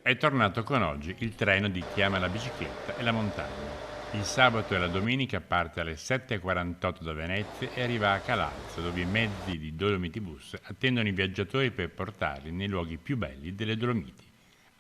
È tornato con oggi il treno di chi ama la bicicletta e la montagna. Il sabato e la domenica parte alle 7:48 da Venezia e arriva a Calalzo, dove i mezzi di Dolomiti Bus attendono i viaggiatori per portarli nei luoghi più belli delle Dolomiti.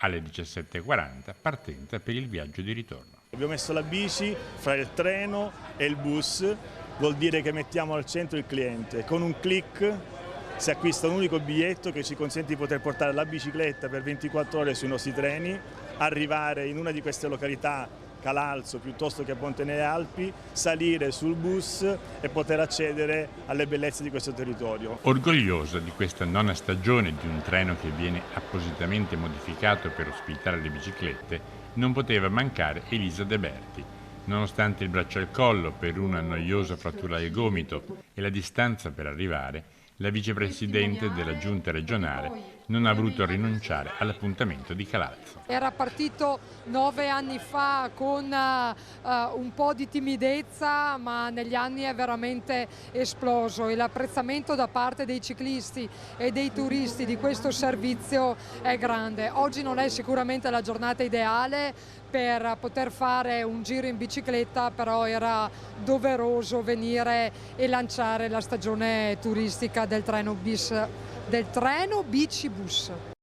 Alle 17:40 partenza per il viaggio di ritorno. Abbiamo messo la bici fra il treno e il bus, vuol dire che mettiamo al centro il cliente. Con un click si acquista un unico biglietto che ci consente di poter portare la bicicletta per 24 ore sui nostri treni, arrivare in una di queste località, Calalzo piuttosto che a Ponte nelle Alpi, salire sul bus e poter accedere alle bellezze di questo territorio. Orgogliosa di questa nona stagione di un treno che viene appositamente modificato per ospitare le biciclette, non poteva mancare Elisa De Berti. Nonostante il braccio al collo per una noiosa frattura del gomito e la distanza per arrivare, la vicepresidente della giunta regionale non ha voluto rinunciare all'appuntamento di Calalzo. Era partito 9 anni fa con un po' di timidezza, ma negli anni è veramente esploso e l'apprezzamento da parte dei ciclisti e dei turisti di questo servizio è grande. Oggi non è sicuramente la giornata ideale per poter fare un giro in bicicletta, però era doveroso venire e lanciare la stagione turistica del treno Bicibus.